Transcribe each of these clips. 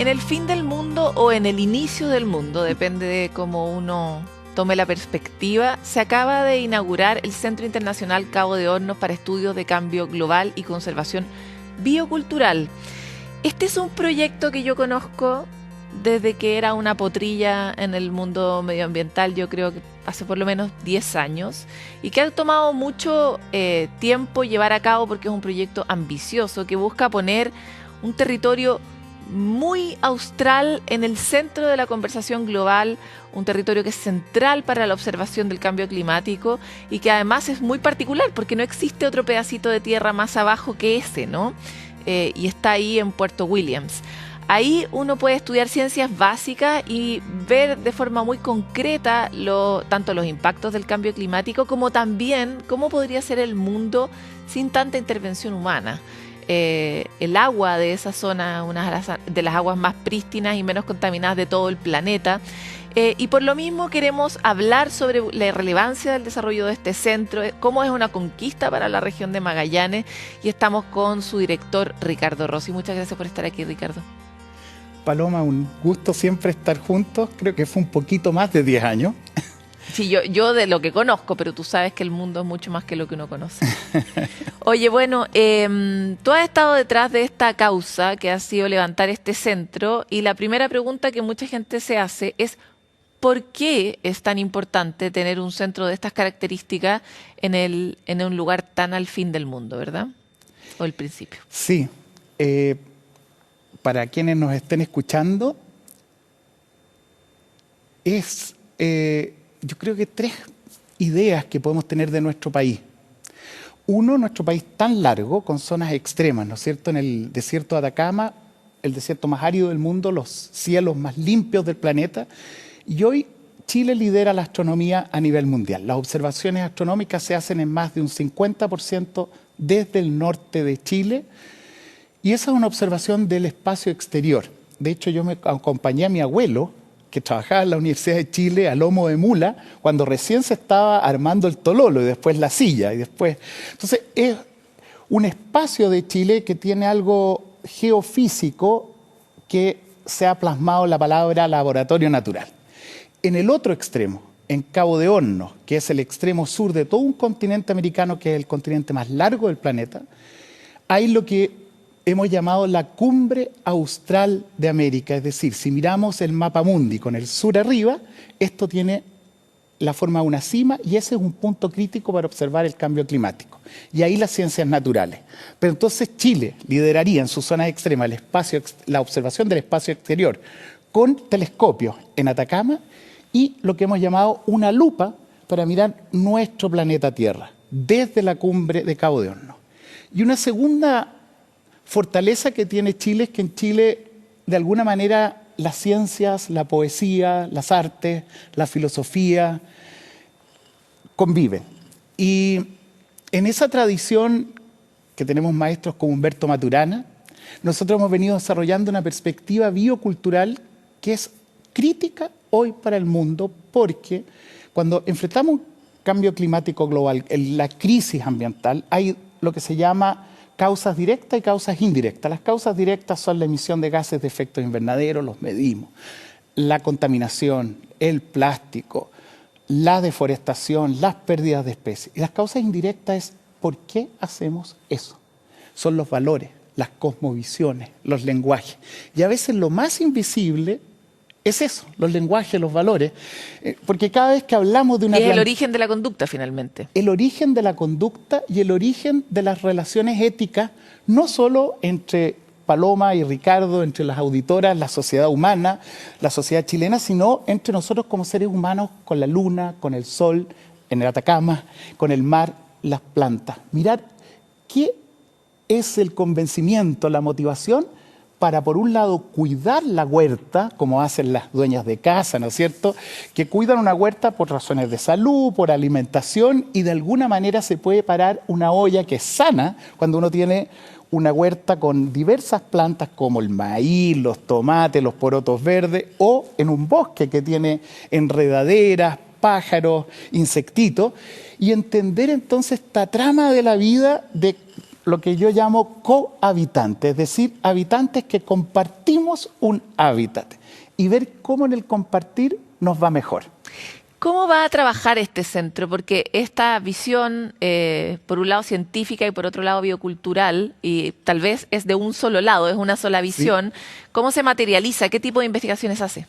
En el fin del mundo o en el inicio del mundo, depende de cómo uno tome la perspectiva, se acaba de inaugurar el Centro Internacional Cabo de Hornos para Estudios de Cambio Global y Conservación Biocultural. Este es un proyecto que yo conozco desde que era una potrilla en el mundo medioambiental, yo creo que hace por lo menos 10 años, y que ha tomado mucho tiempo llevar a cabo porque es un proyecto ambicioso que busca poner un territorio muy austral en el centro de la conversación global, un territorio que es central para la observación del cambio climático y que además es muy particular porque no existe otro pedacito de tierra más abajo que ese, ¿no? Y está ahí en Puerto Williams. Ahí uno puede estudiar ciencias básicas y ver de forma muy concreta tanto los impactos del cambio climático como también cómo podría ser el mundo sin tanta intervención humana. El agua de esa zona, una de las aguas más prístinas y menos contaminadas de todo el planeta. Y por lo mismo queremos hablar sobre la relevancia del desarrollo de este centro, cómo es una conquista para la región de Magallanes, y estamos con su director Ricardo Rossi. Muchas gracias por estar aquí, Ricardo. Paloma, un gusto siempre estar juntos. Creo que fue un poquito más de 10 años. Sí, yo de lo que conozco, pero tú sabes que el mundo es mucho más que lo que uno conoce. Oye, bueno, tú has estado detrás de esta causa que ha sido levantar este centro, y la primera pregunta que mucha gente se hace es ¿por qué es tan importante tener un centro de estas características en un lugar tan al fin del mundo, ¿verdad? O el principio. Sí. Para quienes nos estén escuchando, yo creo que 3 ideas que podemos tener de nuestro país. Uno, nuestro país tan largo, con zonas extremas, ¿no es cierto? En el desierto de Atacama, el desierto más árido del mundo, los cielos más limpios del planeta. Y hoy Chile lidera la astronomía a nivel mundial. Las observaciones astronómicas se hacen en más de un 50% desde el norte de Chile. Y esa es una observación del espacio exterior. De hecho, yo me acompañé a mi abuelo, que trabajaba en la Universidad de Chile, a lomo de mula, cuando recién se estaba armando el tololo, y después la silla, y después... Entonces, es un espacio de Chile que tiene algo geofísico que se ha plasmado en la palabra laboratorio natural. En el otro extremo, en Cabo de Hornos, que es el extremo sur de todo un continente americano, que es el continente más largo del planeta, hay lo que hemos llamado la cumbre austral de América. Es decir, si miramos el mapa mundi con el sur arriba, esto tiene la forma de una cima y ese es un punto crítico para observar el cambio climático. Y ahí las ciencias naturales. Pero entonces Chile lideraría en sus zonas extremas la observación del espacio exterior con telescopios en Atacama y lo que hemos llamado una lupa para mirar nuestro planeta Tierra desde la cumbre de Cabo de Hornos. Y una segunda fortaleza que tiene Chile es que en Chile, de alguna manera, las ciencias, la poesía, las artes, la filosofía conviven. Y en esa tradición que tenemos maestros como Humberto Maturana, nosotros hemos venido desarrollando una perspectiva biocultural que es crítica hoy para el mundo, porque cuando enfrentamos un cambio climático global, la crisis ambiental, hay lo que se llama causas directas y causas indirectas. Las causas directas son la emisión de gases de efecto invernadero, los medimos, la contaminación, el plástico, la deforestación, las pérdidas de especies. Y las causas indirectas es ¿por qué hacemos eso? Son los valores, las cosmovisiones, los lenguajes. Y a veces lo más invisible es eso, los lenguajes, los valores, porque cada vez que hablamos de una... Es el origen de la conducta, finalmente. El origen de la conducta y el origen de las relaciones éticas, no solo entre Paloma y Ricardo, entre las auditoras, la sociedad humana, la sociedad chilena, sino entre nosotros como seres humanos con la luna, con el sol, en el Atacama, con el mar, las plantas. Mirar qué es el convencimiento, la motivación para, por un lado, cuidar la huerta, como hacen las dueñas de casa, ¿no es cierto?, que cuidan una huerta por razones de salud, por alimentación, y de alguna manera se puede parar una olla que es sana cuando uno tiene una huerta con diversas plantas como el maíz, los tomates, los porotos verdes, o en un bosque que tiene enredaderas, pájaros, insectitos, y entender entonces esta trama de la vida de lo que yo llamo cohabitantes, es decir, habitantes que compartimos un hábitat y ver cómo en el compartir nos va mejor. ¿Cómo va a trabajar este centro? Porque esta visión, por un lado científica y por otro lado biocultural, y tal vez es de un solo lado, es una sola visión, sí. ¿Cómo se materializa? ¿Qué tipo de investigaciones hace?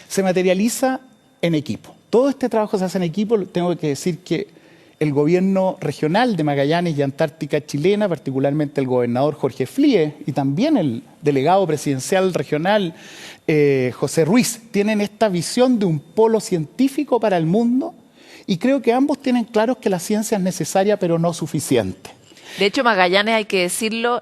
Se materializa en equipo. Todo este trabajo se hace en equipo. Tengo que decir que el gobierno regional de Magallanes y Antártica chilena, particularmente el gobernador Jorge Flies y también el delegado presidencial regional José Ruiz, tienen esta visión de un polo científico para el mundo y creo que ambos tienen claros que la ciencia es necesaria pero no suficiente. De hecho, Magallanes, hay que decirlo,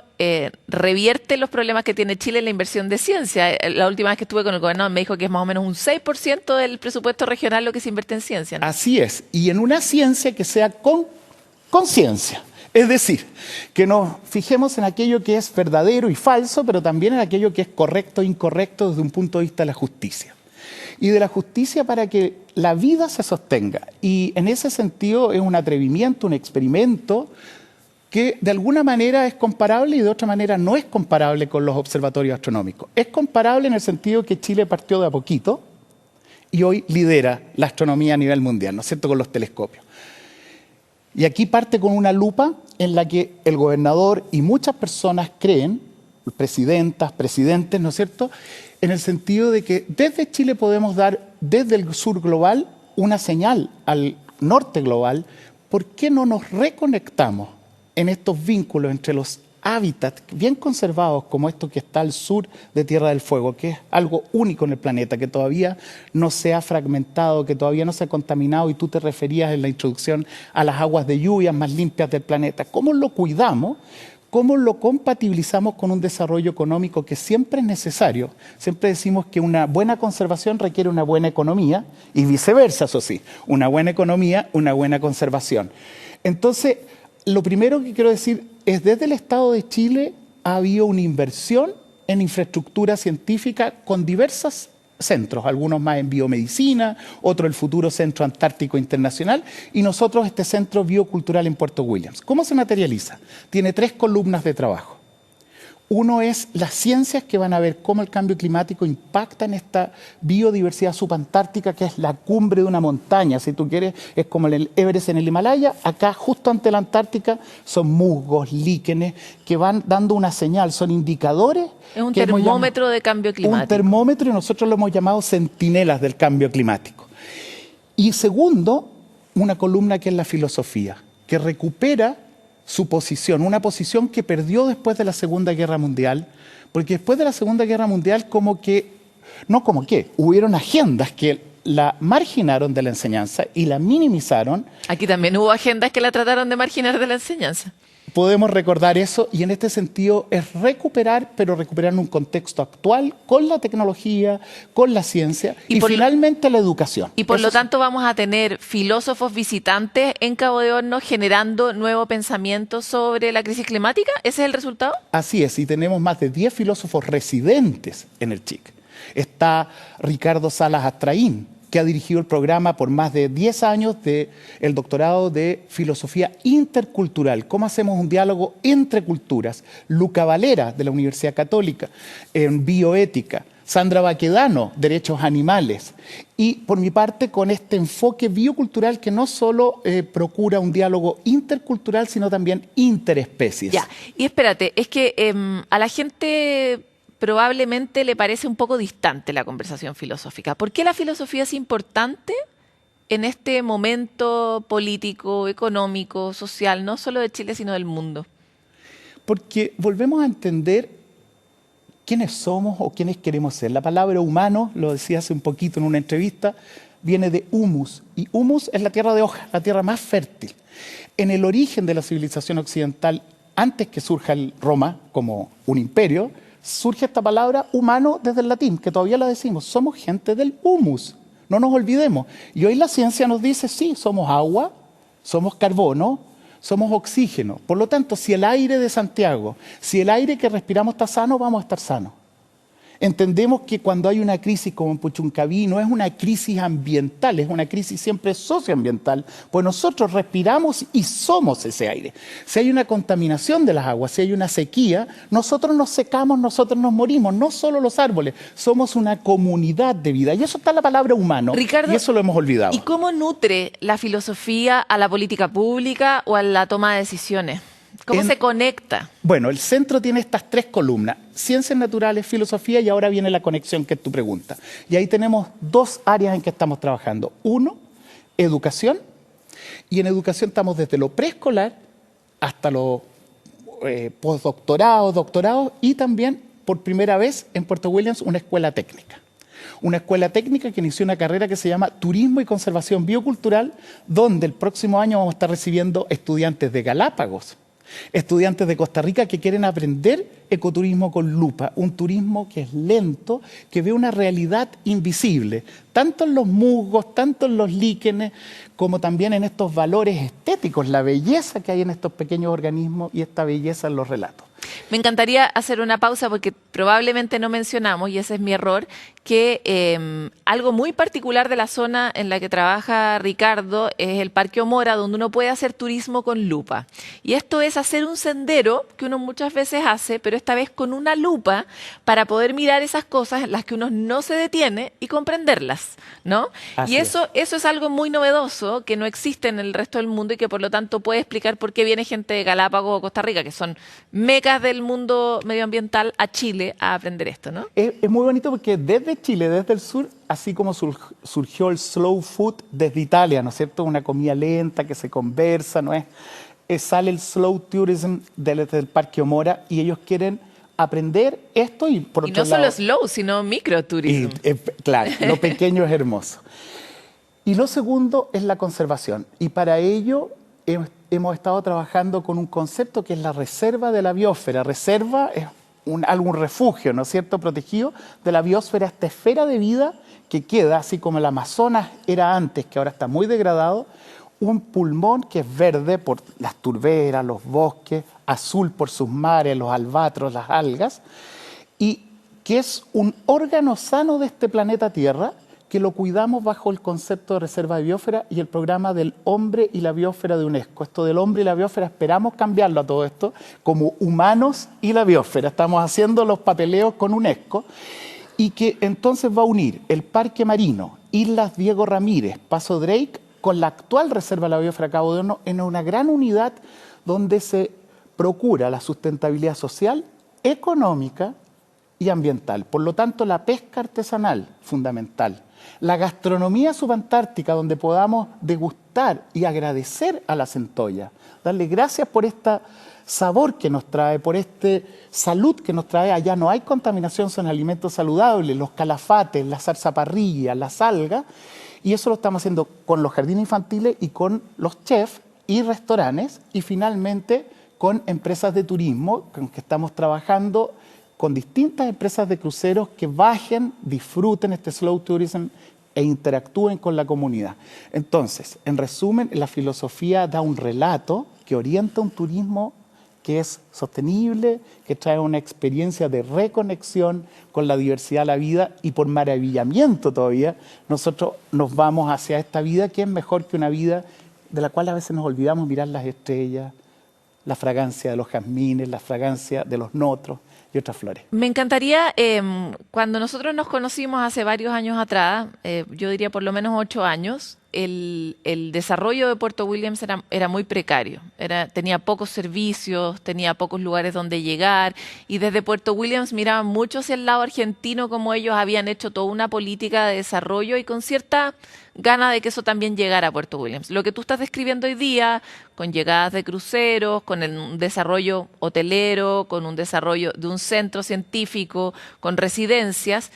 revierte los problemas que tiene Chile en la inversión de ciencia. La última vez que estuve con el gobernador me dijo que es más o menos un 6% del presupuesto regional lo que se invierte en ciencia, ¿no? Así es, y en una ciencia que sea con conciencia. Es decir, que nos fijemos en aquello que es verdadero y falso, pero también en aquello que es correcto e incorrecto desde un punto de vista de la justicia. Y de la justicia para que la vida se sostenga. Y en ese sentido es un atrevimiento, un experimento que de alguna manera es comparable y de otra manera no es comparable con los observatorios astronómicos. Es comparable en el sentido que Chile partió de a poquito y hoy lidera la astronomía a nivel mundial, ¿no es cierto?, con los telescopios. Y aquí parte con una lupa en la que el gobernador y muchas personas creen, presidentas, presidentes, ¿no es cierto?, en el sentido de que desde Chile podemos dar, desde el sur global, una señal al norte global. ¿Por qué no nos reconectamos en estos vínculos entre los hábitats bien conservados como esto que está al sur de Tierra del Fuego, que es algo único en el planeta, que todavía no se ha fragmentado, que todavía no se ha contaminado, y tú te referías en la introducción a las aguas de lluvia más limpias del planeta? ¿Cómo lo cuidamos? ¿Cómo lo compatibilizamos con un desarrollo económico que siempre es necesario? Siempre decimos que una buena conservación requiere una buena economía y viceversa, eso sí, una buena economía, una buena conservación. Entonces, lo primero que quiero decir es, desde el Estado de Chile ha habido una inversión en infraestructura científica con diversos centros, algunos más en biomedicina, otro el futuro Centro Antártico Internacional y nosotros este Centro Biocultural en Puerto Williams. ¿Cómo se materializa? Tiene 3 columnas de trabajo. Uno es las ciencias que van a ver cómo el cambio climático impacta en esta biodiversidad subantártica, que es la cumbre de una montaña. Si tú quieres, es como el Everest en el Himalaya. Acá, justo ante la Antártica, son musgos, líquenes, que van dando una señal, son indicadores. Es un termómetro de cambio climático. Un termómetro, y nosotros lo hemos llamado centinelas del cambio climático. Y segundo, una columna que es la filosofía, que recupera su posición, una posición que perdió después de la Segunda Guerra Mundial, porque después de la Segunda Guerra Mundial hubieron agendas que la marginaron de la enseñanza y la minimizaron. Aquí también hubo agendas que la trataron de marginar de la enseñanza. Podemos recordar eso, y en este sentido es recuperar, pero recuperar en un contexto actual, con la tecnología, con la ciencia y finalmente la educación. Y por lo tanto vamos a tener filósofos visitantes en Cabo de Hornos generando nuevo pensamiento sobre la crisis climática. ¿Ese es el resultado? Así es, y tenemos más de 10 filósofos residentes en el CHIC. Está Ricardo Salas Astraín, que ha dirigido el programa por más de 10 años del doctorado de Filosofía Intercultural. ¿Cómo hacemos un diálogo entre culturas? Luca Valera, de la Universidad Católica, en Bioética. Sandra Baquedano, Derechos Animales. Y por mi parte, con este enfoque biocultural que no solo procura un diálogo intercultural, sino también interespecies. Ya, y espérate, es que a la gente probablemente le parece un poco distante la conversación filosófica. ¿Por qué la filosofía es importante en este momento político, económico, social, no solo de Chile, sino del mundo? Porque volvemos a entender quiénes somos o quiénes queremos ser. La palabra humano, lo decía hace un poquito en una entrevista, viene de humus, y humus es la tierra de hoja, la tierra más fértil. En el origen de la civilización occidental, antes que surja el Roma como un imperio, surge esta palabra humano desde el latín, que todavía la decimos, somos gente del humus, no nos olvidemos. Y hoy la ciencia nos dice, sí, somos agua, somos carbono, somos oxígeno. Por lo tanto, si el aire de Santiago, si el aire que respiramos está sano, vamos a estar sanos. Entendemos que cuando hay una crisis como en Puchuncaví no es una crisis ambiental, es una crisis siempre socioambiental, pues nosotros respiramos y somos ese aire. Si hay una contaminación de las aguas, si hay una sequía, nosotros nos secamos, nosotros nos morimos, no solo los árboles, somos una comunidad de vida. Y eso está en la palabra humano, Ricardo, y eso lo hemos olvidado. ¿y cómo nutre la filosofía a la política pública o a la toma de decisiones? ¿Cómo se conecta? Bueno, el centro tiene estas 3 columnas, ciencias naturales, filosofía, y ahora viene la conexión, que es tu pregunta. Y ahí tenemos 2 áreas en que estamos trabajando. Uno, educación, y en educación estamos desde lo preescolar hasta los postdoctorados, doctorados, y también, por primera vez, en Puerto Williams, una escuela técnica. Una escuela técnica que inició una carrera que se llama Turismo y Conservación Biocultural, donde el próximo año vamos a estar recibiendo estudiantes de Galápagos, estudiantes de Costa Rica que quieren aprender ecoturismo con lupa, un turismo que es lento, que ve una realidad invisible, tanto en los musgos, tanto en los líquenes, como también en estos valores estéticos, la belleza que hay en estos pequeños organismos y esta belleza en los relatos. Me encantaría hacer una pausa porque probablemente no mencionamos, y ese es mi error, que algo muy particular de la zona en la que trabaja Ricardo es el Parque Omora, donde uno puede hacer turismo con lupa. Y esto es hacer un sendero que uno muchas veces hace, pero esta vez con una lupa para poder mirar esas cosas en las que uno no se detiene y comprenderlas, ¿no? Así Y eso es algo muy novedoso que no existe en el resto del mundo y que por lo tanto puede explicar por qué viene gente de Galápagos o Costa Rica, que son mecas del mundo medioambiental, a Chile a aprender esto, ¿no? Es muy bonito porque desde Chile, desde el sur, así como surgió el slow food desde Italia, ¿no es cierto? Una comida lenta que se conversa, ¿no es? Sale el slow tourism desde el Parque Omora y ellos quieren aprender esto y por Y otro no solo lado, slow, sino microturismo. claro, lo pequeño es hermoso. Y lo segundo es la conservación. Y para ello hemos estado trabajando con un concepto que es la reserva de la biosfera. Reserva es algún refugio, ¿no es cierto?, protegido de la biosfera, esta esfera de vida que queda, así como el Amazonas era antes, que ahora está muy degradado, un pulmón que es verde por las turberas, los bosques, azul por sus mares, los albatros, las algas, y que es un órgano sano de este planeta Tierra, que lo cuidamos bajo el concepto de reserva de biosfera y el programa del hombre y la biosfera de UNESCO. Esto del hombre y la biosfera esperamos cambiarlo a todo esto como humanos y la biosfera. Estamos haciendo los papeleos con UNESCO y que entonces va a unir el Parque Marino, Islas Diego Ramírez, Paso Drake, con la actual reserva de la biosfera Cabo de Hornos en una gran unidad donde se procura la sustentabilidad social, económica y ambiental. Por lo tanto, la pesca artesanal, fundamental. La gastronomía subantártica, donde podamos degustar y agradecer a la centolla, darle gracias por este sabor que nos trae, por esta salud que nos trae. Allá no hay contaminación, son alimentos saludables, los calafates, la zarzaparrilla, las algas, y eso lo estamos haciendo con los jardines infantiles y con los chefs y restaurantes, y finalmente con empresas de turismo, con que estamos trabajando con distintas empresas de cruceros que bajen, disfruten este slow tourism e interactúen con la comunidad. Entonces, en resumen, la filosofía da un relato que orienta un turismo que es sostenible, que trae una experiencia de reconexión con la diversidad de la vida, y por maravillamiento todavía nosotros nos vamos hacia esta vida que es mejor que una vida de la cual a veces nos olvidamos mirar las estrellas, la fragancia de los jazmines, la fragancia de los notros y otras flores. Me encantaría, cuando nosotros nos conocimos hace varios años atrás, yo diría por lo menos 8 años, el desarrollo de Puerto Williams era muy precario. Tenía pocos servicios, tenía pocos lugares donde llegar, y desde Puerto Williams miraban mucho hacia el lado argentino, como ellos habían hecho toda una política de desarrollo y con cierta gana de que eso también llegara a Puerto Williams. Lo que tú estás describiendo hoy día, con llegadas de cruceros, con un desarrollo hotelero, con un desarrollo de un centro científico, con residencias,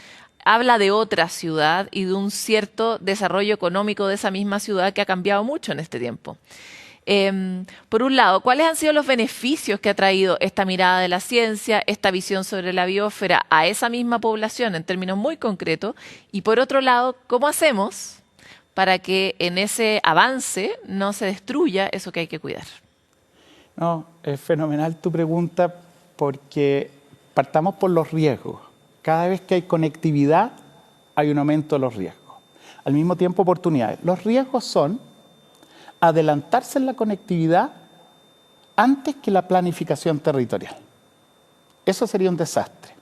habla de otra ciudad y de un cierto desarrollo económico de esa misma ciudad que ha cambiado mucho en este tiempo. Por un lado, ¿cuáles han sido los beneficios que ha traído esta mirada de la ciencia, esta visión sobre la biosfera a esa misma población en términos muy concretos? Y por otro lado, ¿cómo hacemos para que en ese avance no se destruya eso que hay que cuidar? No, es fenomenal tu pregunta porque partamos por los riesgos. Cada vez que hay conectividad, hay un aumento de los riesgos. Al mismo tiempo, oportunidades. Los riesgos son adelantarse en la conectividad antes que la planificación territorial. Eso sería un desastre.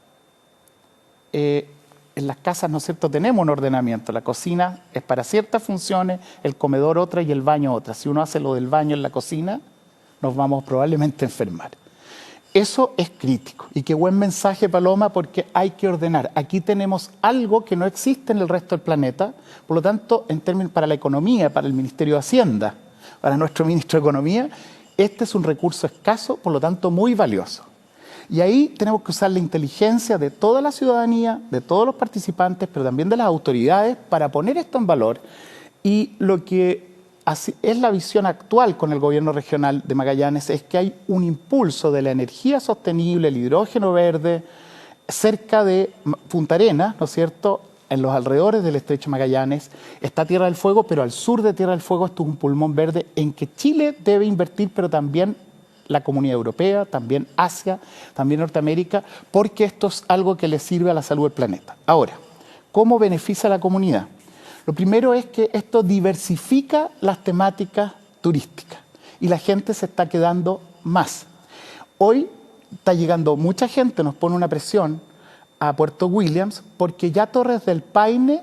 En las casas, ¿no es cierto?, tenemos un ordenamiento. La cocina es para ciertas funciones, el comedor otra y el baño otra. Si uno hace lo del baño en la cocina, nos vamos probablemente a enfermar. Eso es crítico. Y qué buen mensaje, Paloma, porque hay que ordenar. Aquí tenemos algo que no existe en el resto del planeta. Por lo tanto, en términos para la economía, para el Ministerio de Hacienda, para nuestro Ministro de Economía, este es un recurso escaso, por lo tanto muy valioso. Y ahí tenemos que usar la inteligencia de toda la ciudadanía, de todos los participantes, pero también de las autoridades, para poner esto en valor. Y lo que es la visión actual con el gobierno regional de Magallanes es que hay un impulso de la energía sostenible, el hidrógeno verde, cerca de Punta Arenas, ¿no es cierto?, en los alrededores del Estrecho de Magallanes. Está Tierra del Fuego, pero al sur de Tierra del Fuego esto es un pulmón verde en que Chile debe invertir, pero también la Comunidad Europea, también Asia, también Norteamérica, porque esto es algo que le sirve a la salud del planeta. Ahora, ¿cómo beneficia a la comunidad? Lo primero es que esto diversifica las temáticas turísticas y la gente se está quedando más. Hoy está llegando mucha gente, nos pone una presión a Puerto Williams porque ya Torres del Paine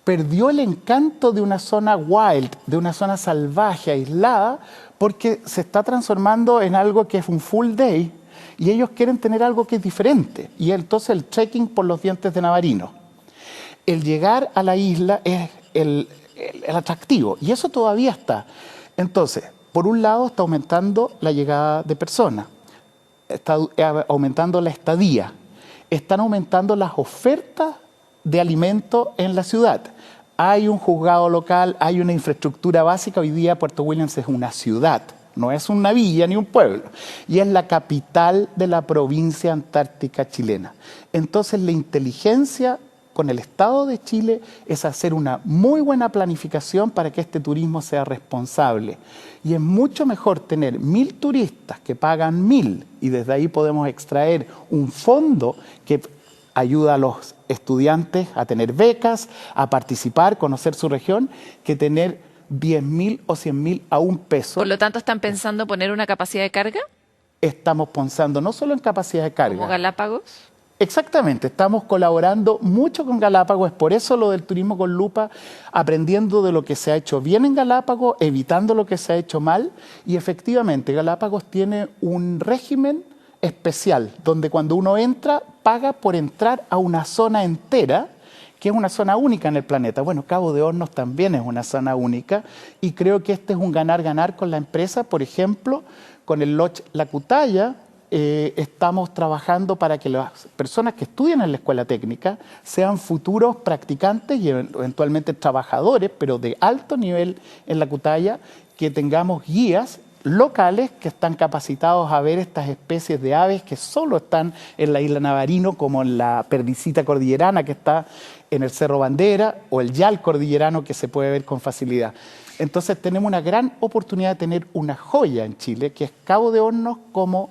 perdió el encanto de una zona wild, de una zona salvaje, aislada, porque se está transformando en algo que es un full day y ellos quieren tener algo que es diferente. Y entonces el trekking por los dientes de Navarino. El llegar a la isla es el atractivo y eso todavía está. Entonces, por un lado está aumentando la llegada de personas, está aumentando la estadía, están aumentando las ofertas de alimentos en la ciudad. Hay un juzgado local, hay una infraestructura básica. Hoy día Puerto Williams es una ciudad, no es una villa ni un pueblo. Y es la capital de la provincia antártica chilena. Entonces la inteligencia con el Estado de Chile es hacer una muy buena planificación para que este turismo sea responsable. Y es mucho mejor tener 1000 turistas que pagan 1000 y desde ahí podemos extraer un fondo que ayuda a los estudiantes a tener becas, a participar, conocer su región, que tener 10.000 o 100.000 a un peso. Por lo tanto, ¿están pensando poner una capacidad de carga? Estamos pensando no solo en capacidad de carga. ¿Como Galápagos? Exactamente, estamos colaborando mucho con Galápagos, es por eso lo del turismo con lupa, aprendiendo de lo que se ha hecho bien en Galápagos, evitando lo que se ha hecho mal, y efectivamente Galápagos tiene un régimen especial, donde cuando uno entra, paga por entrar a una zona entera, que es una zona única en el planeta. Bueno, Cabo de Hornos también es una zona única, y creo que este es un ganar-ganar con la empresa. Por ejemplo, con el Lodge La Cutaya, estamos trabajando para que las personas que estudian en la escuela técnica sean futuros practicantes y eventualmente trabajadores, pero de alto nivel en la Cutaya, que tengamos guías locales que están capacitados a ver estas especies de aves que solo están en la isla Navarino, como en la perdicita cordillerana que está en el Cerro Bandera o el yal cordillerano que se puede ver con facilidad. Entonces tenemos una gran oportunidad de tener una joya en Chile, que es Cabo de Hornos, como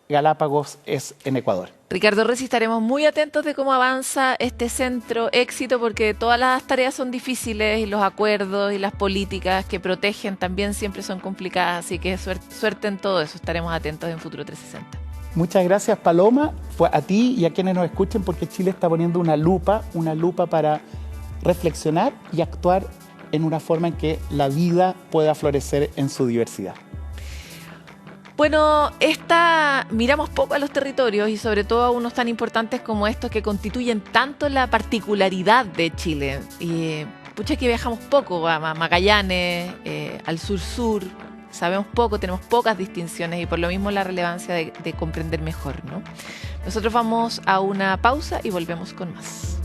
Galápagos es en Ecuador. Ricardo Resi, estaremos muy atentos de cómo avanza este centro éxito, porque todas las tareas son difíciles y los acuerdos y las políticas que protegen también siempre son complicadas, así que suerte en todo eso. Estaremos atentos en Futuro 360. Muchas gracias, Paloma, a ti y a quienes nos escuchen, porque Chile está poniendo una lupa para reflexionar y actuar en una forma en que la vida pueda florecer en su diversidad. Bueno, miramos poco a los territorios y sobre todo a unos tan importantes como estos que constituyen tanto la particularidad de Chile. Y pucha que viajamos poco a Magallanes, al sur-sur, sabemos poco, tenemos pocas distinciones y por lo mismo la relevancia de comprender mejor, ¿no? Nosotros vamos a una pausa y volvemos con más.